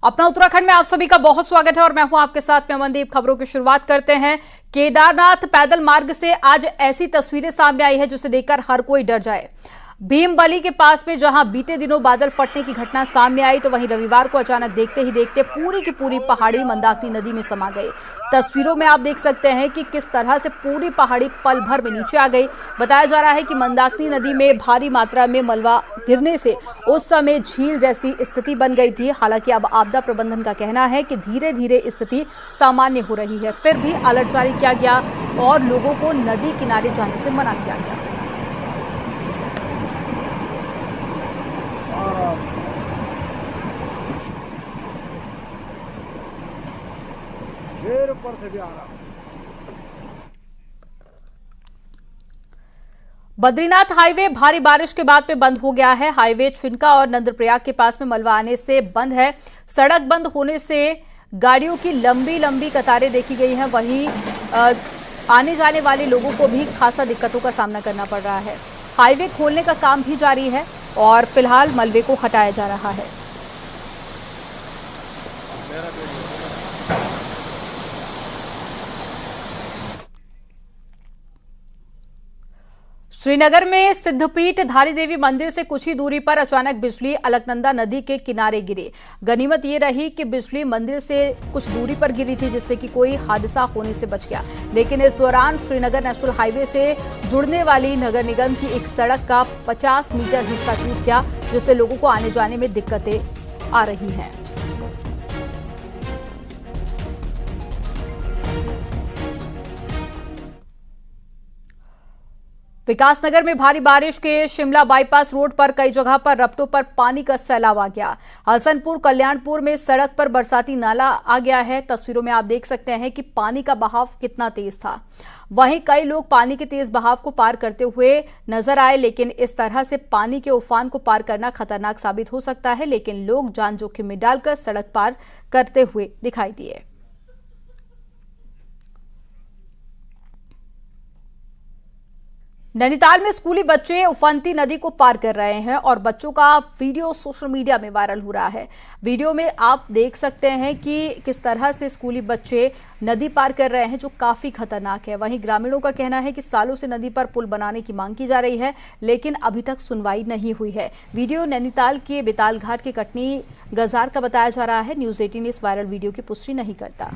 अपना उत्तराखंड में आप सभी का बहुत स्वागत है और मैं हूं आपके साथ में अमनदीप। खबरों की शुरुआत करते हैं। केदारनाथ पैदल मार्ग से आज ऐसी तस्वीरें सामने आई है जिसे देखकर हर कोई डर जाए। भीमबली के पास में जहां बीते दिनों बादल फटने की घटना सामने आई, तो वहीं रविवार को अचानक देखते ही देखते पूरी की पूरी पहाड़ी मंदाकिनी नदी में समा गई। तस्वीरों में आप देख सकते हैं कि किस तरह से पूरी पहाड़ी पल भर में नीचे आ गई। बताया जा रहा है कि मंदाकिनी नदी में भारी मात्रा में मलबा गिरने से उस समय झील जैसी स्थिति बन गई थी। हालांकि अब आपदा प्रबंधन का कहना है कि धीरे धीरे स्थिति सामान्य हो रही है। फिर भी अलर्ट जारी किया गया और लोगों को नदी किनारे जाने से मना किया गया। ऊपर से भी आ रहा। बद्रीनाथ हाईवे भारी बारिश के बाद में बंद हो गया है। हाईवे छिनका और नंदप्रयाग के पास में मलबा आने से बंद है। सड़क बंद होने से गाड़ियों की लंबी लंबी कतारें देखी गई हैं। वहीं आने जाने वाले लोगों को भी खासा दिक्कतों का सामना करना पड़ रहा है। हाईवे खोलने का काम भी जारी है और फिलहाल मलबे को हटाया जा रहा है। श्रीनगर में सिद्धपीठ धारी देवी मंदिर से कुछ ही दूरी पर अचानक बिजली अलकनंदा नदी के किनारे गिरी। गनीमत ये रही कि बिजली मंदिर से कुछ दूरी पर गिरी थी, जिससे कि कोई हादसा होने से बच गया। लेकिन इस दौरान श्रीनगर नेशनल हाईवे से जुड़ने वाली नगर निगम की एक सड़क का 50 मीटर हिस्सा टूट गया, जिससे लोगों को आने जाने में दिक्कतें आ रही हैं। विकासनगर में भारी बारिश के शिमला बाईपास रोड पर कई जगह पर रपटों पर पानी का सैलाब आ गया। हसनपुर कल्याणपुर में सड़क पर बरसाती नाला आ गया है। तस्वीरों में आप देख सकते हैं कि पानी का बहाव कितना तेज था। वहीं कई लोग पानी के तेज बहाव को पार करते हुए नजर आए, लेकिन इस तरह से पानी के उफान को पार करना खतरनाक साबित हो सकता है। लेकिन लोग जान जोखिम में डालकर सड़क पार करते हुए दिखाई दिए। नैनीताल में स्कूली बच्चे उफनती नदी को पार कर रहे हैं और बच्चों का वीडियो सोशल मीडिया में वायरल हो रहा है। वीडियो में आप देख सकते हैं कि किस तरह से स्कूली बच्चे नदी पार कर रहे हैं, जो काफी खतरनाक है। वहीं ग्रामीणों का कहना है कि सालों से नदी पर पुल बनाने की मांग की जा रही है, लेकिन अभी तक सुनवाई नहीं हुई है। वीडियो नैनीताल के बेताल घाट के कटनी गजार का बताया जा रहा है। न्यूज 18 इस वायरल वीडियो की पुष्टि नहीं करता।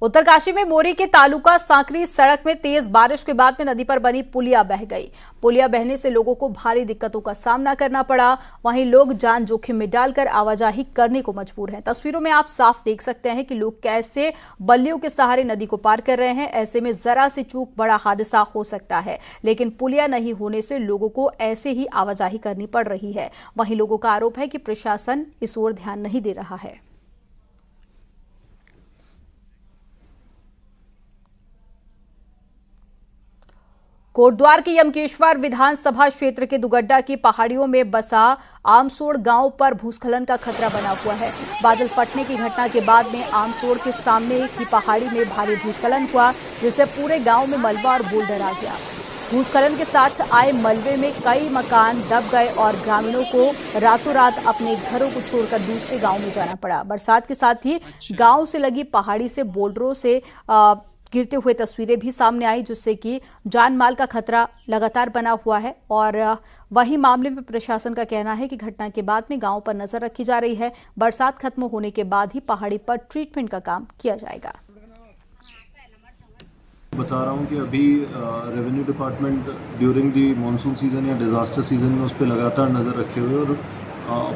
उत्तरकाशी में मोरी के तालुका सांकरी सड़क में तेज बारिश के बाद में नदी पर बनी पुलिया बह गई। पुलिया बहने से लोगों को भारी दिक्कतों का सामना करना पड़ा। वहीं लोग जान जोखिम में डालकर आवाजाही करने को मजबूर हैं। तस्वीरों में आप साफ देख सकते हैं कि लोग कैसे बल्लियों के सहारे नदी को पार कर रहे हैं। ऐसे में जरा सी चूक बड़ा हादसा हो सकता है, लेकिन पुलिया नहीं होने से लोगों को ऐसे ही आवाजाही करनी पड़ रही है। वहीं लोगों का आरोप है कि प्रशासन इस ओर ध्यान नहीं दे रहा है। कोटद्वार के यमकेश्वर विधानसभा क्षेत्र के दुगड्डा की पहाड़ियों में बसा आमसोड़ गांव पर भूस्खलन का खतरा बना हुआ है। बादल फटने की घटना के बाद में आमसोड़ के सामने की पहाड़ी में भारी भूस्खलन हुआ, जिससे पूरे गांव में मलबा और बोल्डर आ गया। भूस्खलन के साथ आए मलबे में कई मकान दब गए और ग्रामीणों को रातों रात अपने घरों को छोड़कर दूसरे गांव में जाना पड़ा। बरसात के साथ ही गांव से लगी पहाड़ी से बोल्डरों से गिरते हुए तस्वीरें भी सामने आई, जिससे कि जान माल का खतरा लगातार बना हुआ है। और वही मामले में प्रशासन का कहना है कि घटना के बाद में गांव पर नजर रखी जा रही है। बरसात खत्म होने के बाद ही पहाड़ी पर ट्रीटमेंट का काम किया जाएगा। बता रहा हूं कि अभी revenue department during the monsoon season या डिजास्टर सीजन में उस पर लगातार नज़र रखे हुए और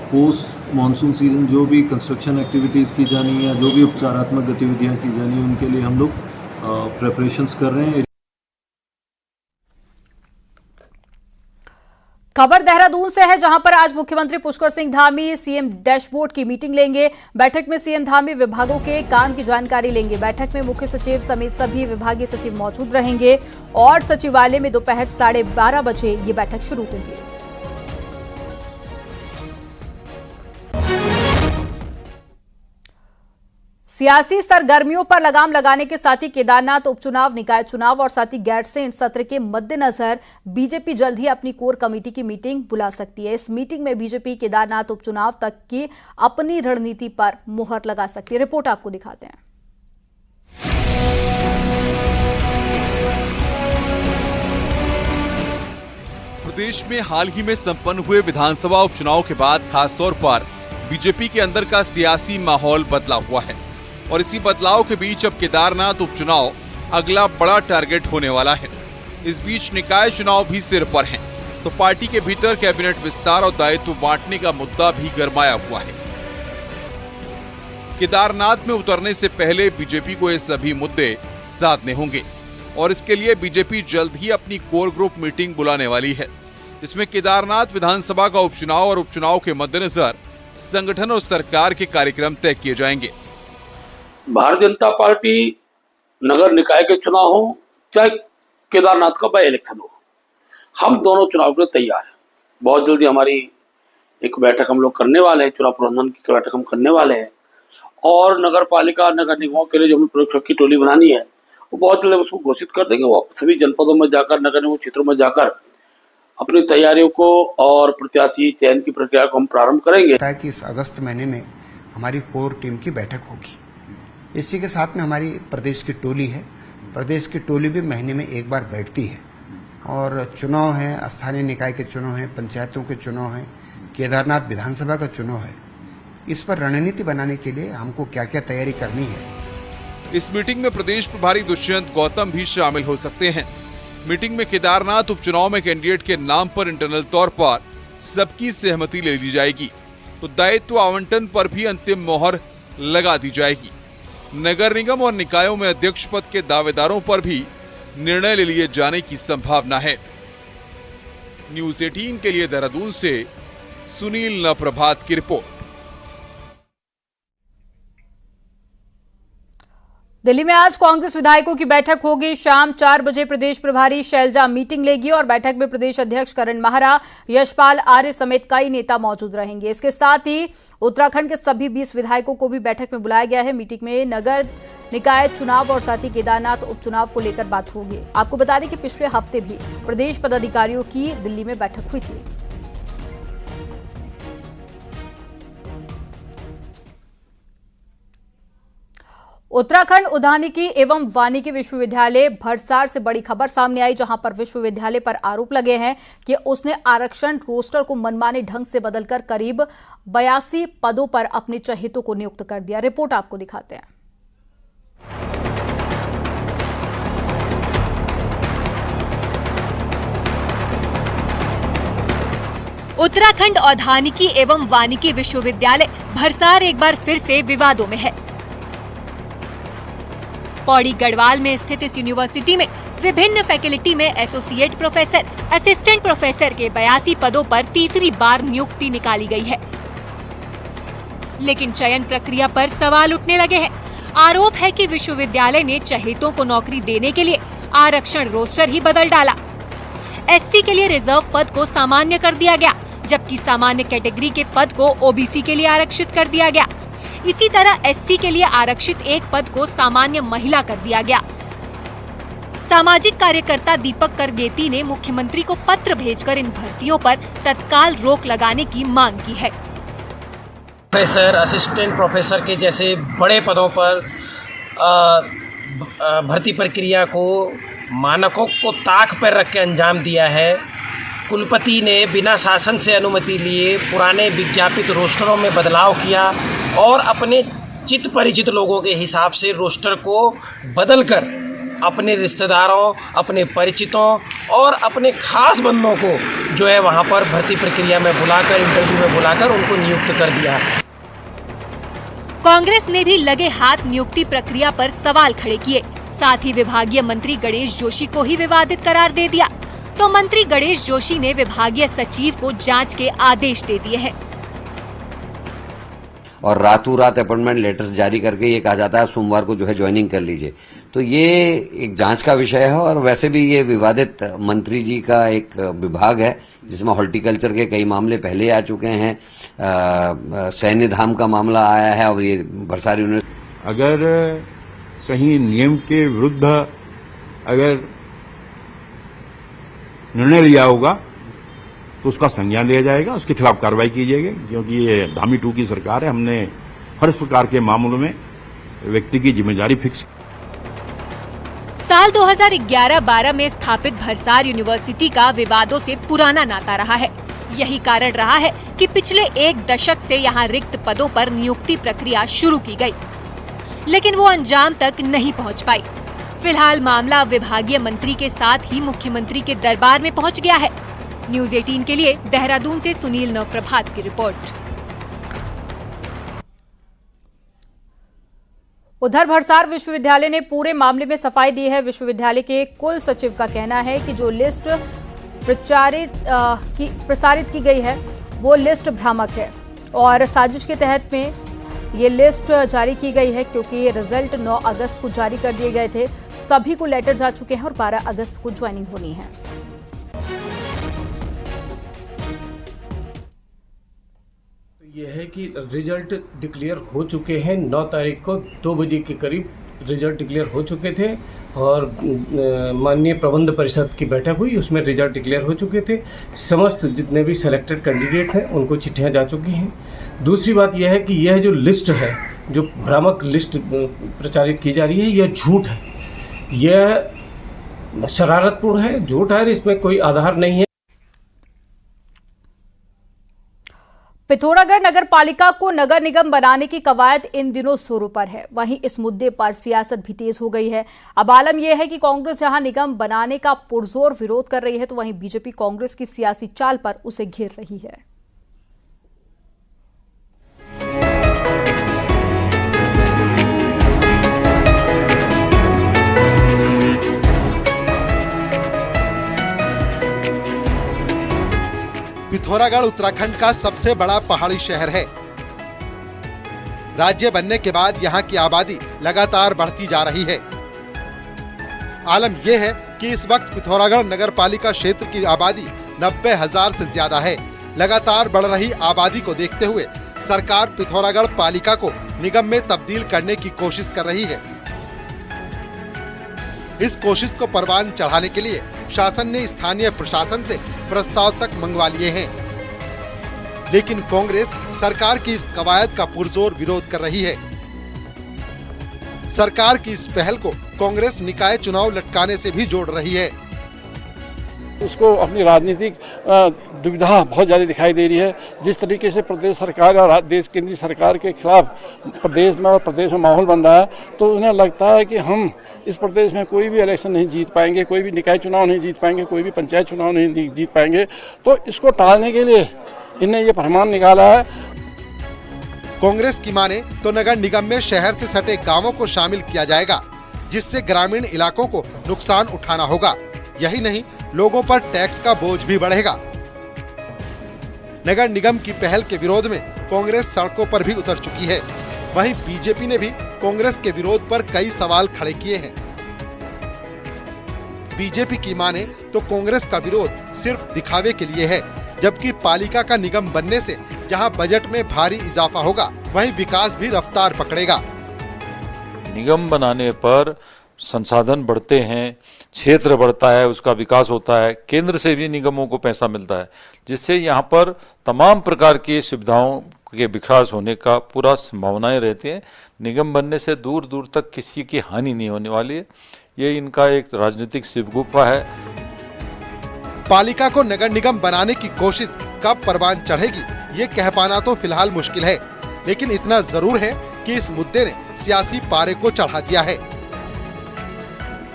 पोस्ट मानसून सीजन जो भी कंस्ट्रक्शन एक्टिविटीज़ की जानी है या जो भी उपचारात्मक गतिविधियां की जानी है, उनके लिए हम लोग प्रेपरेशंस कर रहे हैं। खबर देहरादून से है, जहां पर आज मुख्यमंत्री पुष्कर सिंह धामी सीएम डैशबोर्ड की मीटिंग लेंगे। बैठक में सीएम धामी विभागों के काम की जानकारी लेंगे। बैठक में मुख्य सचिव समेत सभी विभागीय सचिव मौजूद रहेंगे और सचिवालय में दोपहर 12:30 बजे ये बैठक शुरू होगी। सियासी सरगर्मियों पर लगाम लगाने के साथ ही केदारनाथ उपचुनाव, निकाय चुनाव और साथ ही गैरसैंण सत्र के मद्देनजर बीजेपी जल्द ही अपनी कोर कमेटी की मीटिंग बुला सकती है। इस मीटिंग में बीजेपी केदारनाथ उपचुनाव तक की अपनी रणनीति पर मुहर लगा सकती है। रिपोर्ट आपको दिखाते हैं। प्रदेश में हाल ही में संपन्न हुए विधानसभा उपचुनाव के बाद खासतौर पर बीजेपी के अंदर का सियासी माहौल बदला हुआ है और इसी बदलाव के बीच अब केदारनाथ उपचुनाव अगला बड़ा टारगेट होने वाला है। इस बीच निकाय चुनाव भी सिर पर हैं, तो पार्टी के भीतर कैबिनेट विस्तार और दायित्व बांटने का मुद्दा भी गरमाया हुआ है। केदारनाथ में उतरने से पहले बीजेपी को ये सभी मुद्दे साधने होंगे और इसके लिए बीजेपी जल्द ही अपनी कोर ग्रुप मीटिंग बुलाने वाली है। इसमें केदारनाथ विधानसभा का उपचुनाव और उपचुनाव के मद्देनजर संगठन और सरकार के कार्यक्रम तय किए जाएंगे। भारतीय जनता पार्टी नगर निकाय के चुनाव हो चाहे केदारनाथ का बाई इलेक्शन हो, हम दोनों चुनाव के लिए तैयार हैं। बहुत जल्दी हमारी एक बैठक हम लोग करने वाले हैं, चुनाव प्रबंधन की बैठक हम करने वाले हैं और नगर पालिका नगर निगमों के लिए जो हमें प्रशिक्षक की टोली बनानी है वो बहुत जल्द उसको घोषित कर देंगे। वो सभी जनपदों में जाकर, नगर निगम क्षेत्रों में जाकर अपनी तैयारियों को और प्रत्याशी चयन की प्रक्रिया को हम प्रारंभ करेंगे। कि इस अगस्त महीने में हमारी कोर टीम की बैठक होगी। इसी के साथ में हमारी प्रदेश की टोली है। प्रदेश की टोली भी महीने में एक बार बैठती है और चुनाव है, स्थानीय निकाय के चुनाव हैं, पंचायतों के चुनाव हैं, केदारनाथ विधानसभा का चुनाव है। इस पर रणनीति बनाने के लिए हमको क्या क्या तैयारी करनी है। इस मीटिंग में प्रदेश प्रभारी दुष्यंत गौतम भी शामिल हो सकते हैं। मीटिंग में केदारनाथ उपचुनाव में कैंडिडेट के नाम पर इंटरनल तौर पर सबकी सहमति ले ली जाएगी, तो दायित्व आवंटन पर भी अंतिम मोहर लगा दी जाएगी। नगर निगम और निकायों में अध्यक्ष पद के दावेदारों पर भी निर्णय ले लिए जाने की संभावना है। न्यूज़ 18 के लिए देहरादून से सुनील नप्रभात की रिपोर्ट। दिल्ली में आज कांग्रेस विधायकों की बैठक होगी। शाम 4 बजे प्रदेश प्रभारी शैलजा मीटिंग लेगी और बैठक में प्रदेश अध्यक्ष करण माहरा, यशपाल आर्य समेत कई नेता मौजूद रहेंगे। इसके साथ ही उत्तराखंड के सभी 20 विधायकों को भी बैठक में बुलाया गया है। मीटिंग में नगर निकाय चुनाव और साथ ही केदारनाथ उपचुनाव को लेकर बात होगी। आपको बता दें कि पिछले हफ्ते भी प्रदेश पदाधिकारियों की दिल्ली में बैठक हुई थी। उत्तराखंड उद्यानिकी एवं वानिकी विश्वविद्यालय भरसार से बड़ी खबर सामने आई, जहां पर विश्वविद्यालय पर आरोप लगे हैं कि उसने आरक्षण रोस्टर को मनमाने ढंग से बदलकर करीब 82 पदों पर अपने चहेतों को नियुक्त कर दिया। रिपोर्ट आपको दिखाते हैं। उत्तराखंड औद्यानिकी एवं वानिकी विश्वविद्यालय भरसार एक बार फिर से विवादों में है। पौड़ी गढ़वाल में स्थित इस यूनिवर्सिटी में विभिन्न फैकल्टी में एसोसिएट प्रोफेसर, असिस्टेंट प्रोफेसर के 82 पदों पर तीसरी बार नियुक्ति निकाली गई है, लेकिन चयन प्रक्रिया पर सवाल उठने लगे हैं। आरोप है कि विश्वविद्यालय ने चहेतों को नौकरी देने के लिए आरक्षण रोस्टर ही बदल डाला। एससी के लिए रिजर्व पद को सामान्य कर दिया गया, जबकि सामान्य कैटेगरी के पद को ओबीसी के लिए आरक्षित कर दिया गया। इसी तरह एससी के लिए आरक्षित एक पद को सामान्य महिला कर दिया गया। सामाजिक कार्यकर्ता दीपक करगेती ने मुख्यमंत्री को पत्र भेजकर इन भर्तियों पर तत्काल रोक लगाने की मांग की है। प्रोफेसर, असिस्टेंट प्रोफेसर के जैसे बड़े पदों पर भर्ती प्रक्रिया को मानकों को ताक पर रख के अंजाम दिया है। कुलपति ने बिना शासन से अनुमति लिए पुराने विज्ञापित रोस्टरों में बदलाव किया और अपने चित परिचित लोगों के हिसाब से रोस्टर को बदलकर अपने रिश्तेदारों, अपने परिचितों और अपने खास बंदों को जो है वहां पर भर्ती प्रक्रिया में बुलाकर, इंटरव्यू में बुलाकर उनको नियुक्त कर दिया। कांग्रेस ने भी लगे हाथ नियुक्ति प्रक्रिया पर सवाल खड़े किए। साथ ही विभागीय मंत्री गणेश जोशी को ही विवादित करार दे दिया, तो मंत्री गणेश जोशी ने विभागीय सचिव को जांच के आदेश दे दिए हैं और रातों रात अपॉइंटमेंट लेटर्स जारी करके ये कहा जाता है सोमवार को जो है ज्वाइनिंग कर लीजिए। तो ये एक जांच का विषय है और वैसे भी ये विवादित मंत्री जी का एक विभाग है जिसमें हॉर्टिकल्चर के कई मामले पहले आ चुके हैं। सैन्य धाम का मामला आया है और ये भरसारी यूनिवर्सिटी। अगर कहीं नियम के विरुद्ध अगर निर्णय लिया होगा तो उसका संज्ञान लिया जाएगा, उसके खिलाफ कार्रवाई की जाएगी, क्योंकि ये धामी 2 की सरकार है। हमने हर प्रकार के मामलों में व्यक्ति की जिम्मेदारी फिक्स। साल 2011-12 में स्थापित भरसार यूनिवर्सिटी का विवादों से पुराना नाता रहा है। यही कारण रहा है कि पिछले 1 दशक से यहाँ रिक्त पदों पर नियुक्ति प्रक्रिया शुरू की गई, लेकिन वो अंजाम तक नहीं पहुँच पाई। फिलहाल मामला विभागीय मंत्री के साथ ही मुख्यमंत्री के दरबार में पहुँच गया है। न्यूज़ 18 के लिए देहरादून से सुनील नवप्रभात की रिपोर्ट। उधर भरसार विश्वविद्यालय ने पूरे मामले में सफाई दी है। विश्वविद्यालय के कुल सचिव का कहना है कि जो लिस्ट प्रसारित की गई है वो लिस्ट भ्रामक है और साजिश के तहत में ये लिस्ट जारी की गई है, क्योंकि रिजल्ट 9 अगस्त को जारी कर दिए गए थे। सभी को लेटर जा चुके हैं और 12 अगस्त को ज्वाइनिंग होनी है। यह है कि रिजल्ट डिक्लेयर हो चुके हैं। 9 तारीख को 2 बजे के करीब रिजल्ट डिक्लेयर हो चुके थे और माननीय प्रबंध परिषद की बैठक हुई, उसमें रिजल्ट डिक्लेयर हो चुके थे। समस्त जितने भी सिलेक्टेड कैंडिडेट्स हैं उनको चिट्ठियां जा चुकी हैं। दूसरी बात यह है कि यह जो लिस्ट है, जो भ्रामक लिस्ट प्रचारित की जा रही है, यह झूठ है, यह शरारतपूर्ण है, झूठ है, इसमें कोई आधार नहीं है। पिथौरागढ़ नगर पालिका को नगर निगम बनाने की कवायद इन दिनों जोरों पर है। वहीं इस मुद्दे पर सियासत भी तेज हो गई है। अब आलम यह है कि कांग्रेस जहां निगम बनाने का पुरजोर विरोध कर रही है, तो वहीं बीजेपी कांग्रेस की सियासी चाल पर उसे घेर रही है। पिथौरागढ़ उत्तराखंड का सबसे बड़ा पहाड़ी शहर है। राज्य बनने के बाद यहाँ की आबादी लगातार बढ़ती जा रही है। आलम यह है कि इस वक्त पिथौरागढ़ नगर पालिका क्षेत्र की आबादी 90,000 से ज्यादा है। लगातार बढ़ रही आबादी को देखते हुए सरकार पिथौरागढ़ पालिका को निगम में तब्दील करने की कोशिश कर रही है। इस कोशिश को परवान चढ़ाने के लिए शासन ने स्थानीय प्रशासन से प्रस्ताव तक मंगवा लिए हैं, लेकिन कांग्रेस सरकार की इस कवायद का पुरजोर विरोध कर रही है। सरकार की इस पहल को कांग्रेस निकाय चुनाव लटकाने से भी जोड़ रही है। उसको अपनी राजनीतिक दुविधा बहुत ज़्यादा दिखाई दे रही है। जिस तरीके से प्रदेश सरकार और देश केंद्रीय सरकार के खिलाफ प्रदेश में माहौल बन रहा है, तो उन्हें लगता है कि हम इस प्रदेश में कोई भी इलेक्शन नहीं जीत पाएंगे, कोई भी निकाय चुनाव नहीं जीत पाएंगे, कोई भी पंचायत चुनाव नहीं जीत पाएंगे। तो इसको टालने के लिए इन्हें ये फरमान निकाला है। कांग्रेस की माने तो नगर निगम में शहर से सटे गांवों को शामिल किया जाएगा, जिससे ग्रामीण इलाकों को नुकसान उठाना होगा। यही नहीं, लोगों पर टैक्स का बोझ भी बढ़ेगा। नगर निगम की पहल के विरोध में कांग्रेस सड़कों पर भी उतर चुकी है। वहीं बीजेपी ने भी कांग्रेस के विरोध पर कई सवाल खड़े किए हैं। बीजेपी की माने तो कांग्रेस का विरोध सिर्फ दिखावे के लिए है, जबकि पालिका का निगम बनने से जहां बजट में भारी इजाफा होगा, वहीं विकास भी रफ्तार पकड़ेगा। निगम बनाने पर संसाधन बढ़ते हैं, क्षेत्र बढ़ता है, उसका विकास होता है, केंद्र से भी निगमों को पैसा मिलता है, जिससे यहाँ पर तमाम प्रकार की सुविधाओं के विकास होने का पूरा संभावनाएं रहती हैं। निगम बनने से दूर दूर तक किसी की हानि नहीं होने वाली है। ये इनका एक राजनीतिक शिवगुफा है। पालिका को नगर निगम बनाने की कोशिश कब परवान चढ़ेगी, ये कह पाना तो फिलहाल मुश्किल है, लेकिन इतना जरूर है कि इस मुद्दे ने सियासी पारे को चढ़ा दिया है।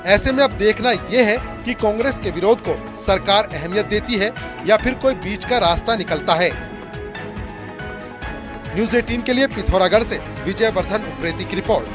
ऐसे में अब देखना यह है कि कांग्रेस के विरोध को सरकार अहमियत देती है या फिर कोई बीच का रास्ता निकलता है। न्यूज़ 18 के लिए पिथौरागढ़ से विजय वर्धन उप्रेती की रिपोर्ट।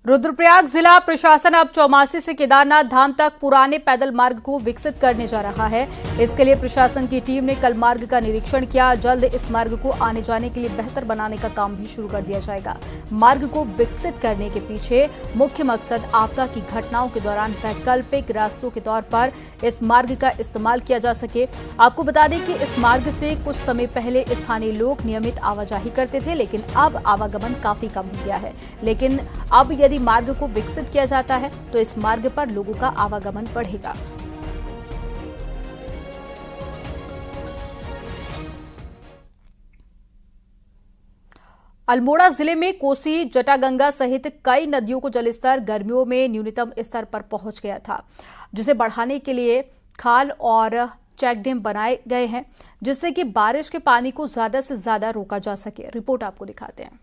रुद्रप्रयाग जिला प्रशासन अब चौमासी से केदारनाथ धाम तक पुराने पैदल मार्ग को विकसित करने जा रहा है। इसके लिए प्रशासन की टीम ने कल मार्ग का निरीक्षण किया। जल्द इस मार्ग को आने जाने के लिए बेहतर बनाने का काम भी शुरू कर दिया जाएगा। मार्ग को विकसित करने के पीछे मुख्य मकसद आपदा की घटनाओं के दौरान वैकल्पिक रास्तों के तौर पर इस मार्ग का इस्तेमाल किया जा सके। आपको बता दें कि इस मार्ग से कुछ समय पहले स्थानीय लोग नियमित आवाजाही करते थे, लेकिन अब आवागमन काफी कम हो गया है। लेकिन अब यदि मार्ग को विकसित किया जाता है तो इस मार्ग पर लोगों का आवागमन बढ़ेगा। अल्मोड़ा जिले में कोसी, जटागंगा सहित कई नदियों को जलस्तर गर्मियों में न्यूनतम स्तर पर पहुंच गया था, जिसे बढ़ाने के लिए खाल और चेक डैम बनाए गए हैं, जिससे कि बारिश के पानी को ज्यादा से ज्यादा रोका जा सके। रिपोर्ट आपको दिखाते हैं।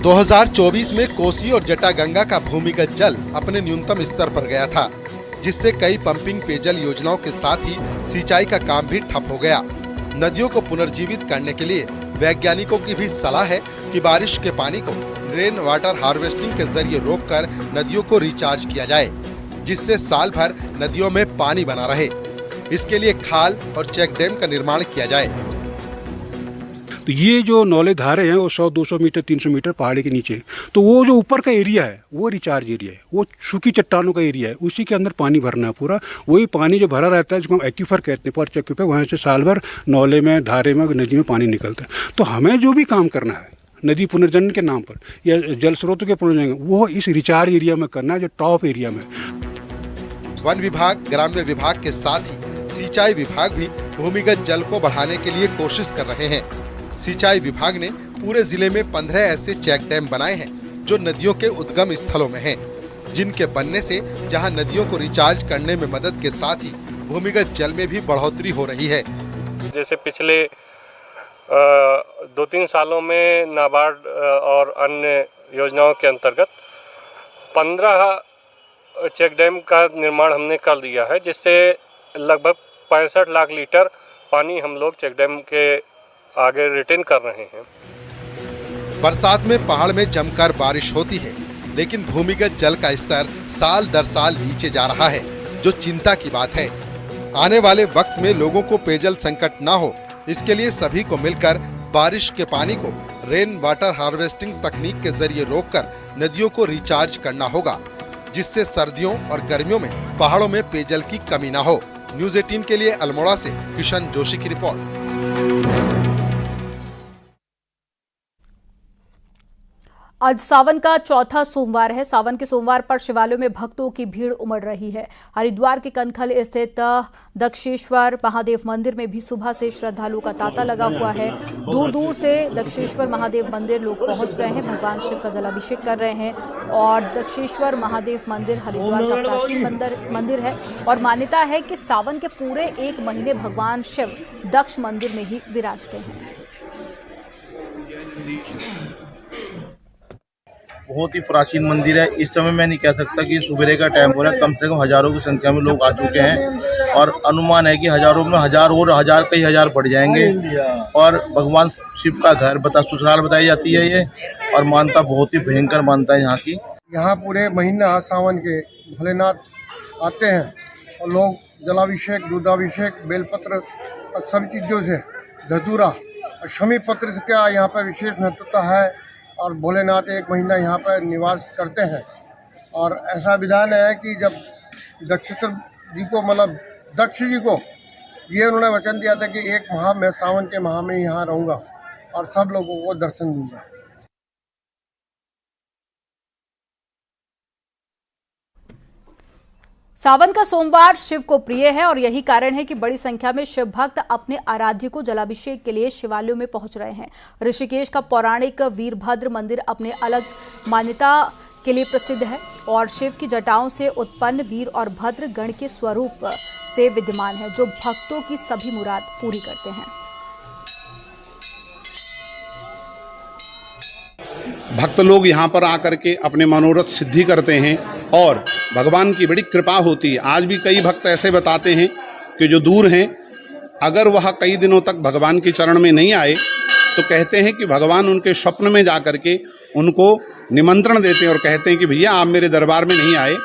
2024 में कोसी और जटागंगा का भूमिगत जल अपने न्यूनतम स्तर पर गया था, जिससे कई पंपिंग पेयजल योजनाओं के साथ ही सिंचाई का काम भी ठप हो गया। नदियों को पुनर्जीवित करने के लिए वैज्ञानिकों की भी सलाह है कि बारिश के पानी को रेन वाटर हार्वेस्टिंग के जरिए रोककर नदियों को रिचार्ज किया जाए, जिससे साल भर नदियों में पानी बना रहे। इसके लिए खाल और चेक डैम का निर्माण किया जाए। तो ये जो नौले धारे हैं वो 100-200 मीटर 300 मीटर पहाड़ी के नीचे, तो वो जो ऊपर का एरिया है वो रिचार्ज एरिया है, वो सूखी चट्टानों का एरिया है, उसी के अंदर पानी भरना है पूरा। वही पानी जो भरा रहता है जिसको हम एक्यूफर कहते हैं, पर्च एक्यूफर, वहाँ से साल भर नौले में, धारे में, नदी में पानी निकलता है। तो हमें जो भी काम करना है नदी पुनर्जनन के नाम पर या जल स्रोतों के पुनर्जनन, वो इस रिचार्ज एरिया में करना है, जो टॉप एरिया में। वन विभाग, ग्राम्य विभाग के साथ ही सिंचाई विभाग भी भूमिगत जल को बढ़ाने के लिए कोशिश कर रहे हैं। सिंचाई विभाग ने पूरे जिले में 15 ऐसे चेक डैम बनाए हैं जो नदियों के उद्गम स्थलों में हैं, जिनके बनने से जहां नदियों को रिचार्ज करने में मदद के साथ ही भूमिगत जल में भी बढ़ोतरी हो रही है। जैसे पिछले 2-3 सालों में नाबार्ड और अन्य योजनाओं के अंतर्गत 15 चेक डैम का निर्माण हमने कर दिया है, जिससे लगभग 65 लाख लीटर पानी हम लोग चेक डैम के आगे रिटेन कर रहे हैं। बरसात में पहाड़ में जमकर बारिश होती है, लेकिन भूमिगत जल का स्तर साल दर साल नीचे जा रहा है, जो चिंता की बात है। आने वाले वक्त में लोगों को पेयजल संकट न हो, इसके लिए सभी को मिलकर बारिश के पानी को रेन वाटर हार्वेस्टिंग तकनीक के जरिए रोककर नदियों को रिचार्ज करना होगा, जिससे सर्दियों और गर्मियों में पहाड़ों में पेयजल की कमी न हो। न्यूज़ 18 के लिए अल्मोड़ा से किशन जोशी की रिपोर्ट। आज सावन का चौथा सोमवार है। सावन के सोमवार पर शिवालयों में भक्तों की भीड़ उमड़ रही है। हरिद्वार के कनखल स्थित दक्षेश्वर महादेव मंदिर में भी सुबह से श्रद्धालुओं का तांता लगा हुआ है। दूर दूर से दक्षेश्वर महादेव मंदिर लोग पहुंच रहे हैं, भगवान शिव का जलाभिषेक कर रहे हैं। और दक्षेश्वर महादेव मंदिर हरिद्वार का प्राचीन मंदिर है और मान्यता है कि सावन के पूरे 1 महीने भगवान शिव दक्ष मंदिर में ही विराजते हैं। बहुत ही प्राचीन मंदिर है। इस समय मैं नहीं कह सकता कि सुबह का टाइम हो रहा है, कम से कम हजारों की संख्या में लोग आ चुके हैं और अनुमान है कि हजारों में हजार और हजार कई हजार बढ़ जाएंगे। और भगवान शिव का घर ससुराल बताई जाती है ये, और मानता बहुत ही भयंकर मानता है यहाँ की। यहाँ पूरे महीना सावन के भोलेनाथ आते हैं और लोग जलाभिषेक, दूधाभिषेक, बेलपत्र सभी चीज़ों से, धतूरा और शमी पत्र से क्या यहाँ पर विशेष महत्वता है। और भोलेनाथ 1 महीना यहाँ पर निवास करते हैं। और ऐसा विधान है कि जब दक्षेश्वर जी को, मतलब दक्ष जी को, ये उन्होंने वचन दिया था कि 1 माह में, सावन के माह में यहाँ रहूँगा और सब लोगों को दर्शन दूंगा। सावन का सोमवार शिव को प्रिय है और यही कारण है कि बड़ी संख्या में शिव भक्त अपने आराध्य को जलाभिषेक के लिए शिवालयों में पहुंच रहे हैं। ऋषिकेश का पौराणिक वीरभद्र मंदिर अपने अलग मान्यता के लिए प्रसिद्ध है और शिव की जटाओं से उत्पन्न वीर और भद्र गण के स्वरूप से विद्यमान है, जो भक्तों की सभी मुराद पूरी करते हैं। भक्त लोग यहाँ पर आकर के अपने मनोरथ सिद्धि करते हैं और भगवान की बड़ी कृपा होती है। आज भी कई भक्त ऐसे बताते हैं कि जो दूर हैं, अगर वह कई दिनों तक भगवान के चरण में नहीं आए तो कहते हैं कि भगवान उनके स्वप्न में जा करके उनको निमंत्रण देते हैं और कहते हैं कि भैया आप मेरे दरबार में नहीं आए।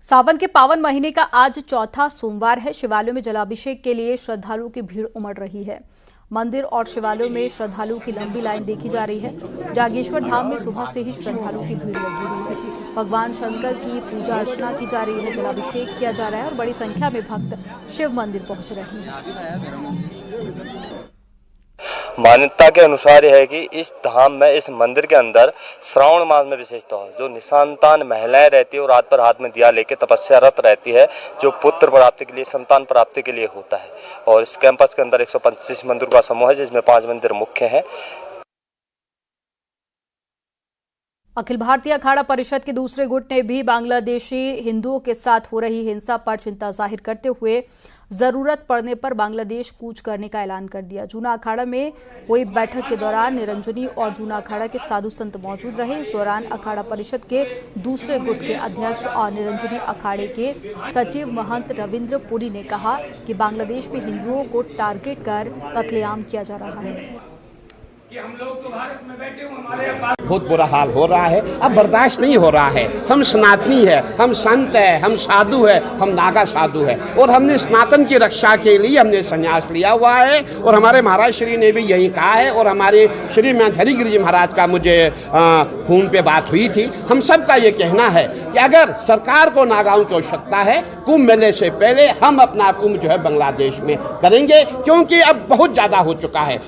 सावन के पावन महीने का आज चौथा सोमवार है। शिवालयों में जलाभिषेक के लिए श्रद्धालुओं की भीड़ उमड़ रही है। मंदिर और शिवालयों में श्रद्धालुओं की लंबी लाइन देखी जा रही है। जागेश्वर धाम में सुबह से ही श्रद्धालुओं की भीड़ लगी हुई है। भगवान शंकर की पूजा अर्चना की जा रही है, जलाभिषेक किया जा रहा है और बड़ी संख्या में भक्त शिव मंदिर पहुंच रहे हैं। मान्यता के अनुसार यह है कि इस धाम में, इस मंदिर के अंदर श्रावण मास में विशेषता है, जो निसंतान महिलाएं रहती है और रात भर हाथ में दिया लेके तपस्यारत रहती है, जो पुत्र प्राप्ति के लिए, संतान प्राप्ति के लिए होता है। और इस कैंपस के अंदर 125 मंदिर का समूह है, जिसमें 5 मंदिर मुख्य हैं। अखिल भारतीय अखाड़ा परिषद के दूसरे गुट ने भी बांग्लादेशी हिंदुओं के साथ हो रही हिंसा पर चिंता जाहिर करते हुए जरूरत पड़ने पर बांग्लादेश कूच करने का ऐलान कर दिया। जूना अखाड़ा में हुई बैठक के दौरान निरंजनी और जूना अखाड़ा के साधु संत मौजूद रहे। इस दौरान अखाड़ा परिषद के दूसरे गुट के अध्यक्ष और निरंजनी अखाड़े के सचिव महंत रविंद्र पुरी ने कहा कि बांग्लादेश में हिंदुओं को टारगेट कर कत्लेआम किया जा रहा है। कि हम लोग तो भारत में बैठे हुए, हमारे पास बहुत बुरा हाल हो रहा है। अब बर्दाश्त नहीं हो रहा है। हम सनातनी है, हम संत है, हम साधु है, हम नागा साधु है और हमने सनातन की रक्षा के लिए हमने संन्यास लिया हुआ है। और हमारे महाराज श्री ने भी यही कहा है और हमारे श्री महंत हरिगिरि जी महाराज का मुझे फोन पे बात हुई थी। हम सबका ये कहना है कि अगर सरकार को नागाओं की आवश्यकता है, कुंभ मेले से पहले हम अपना कुंभ जो है बांग्लादेश में करेंगे, क्योंकि अब बहुत ज़्यादा हो चुका है।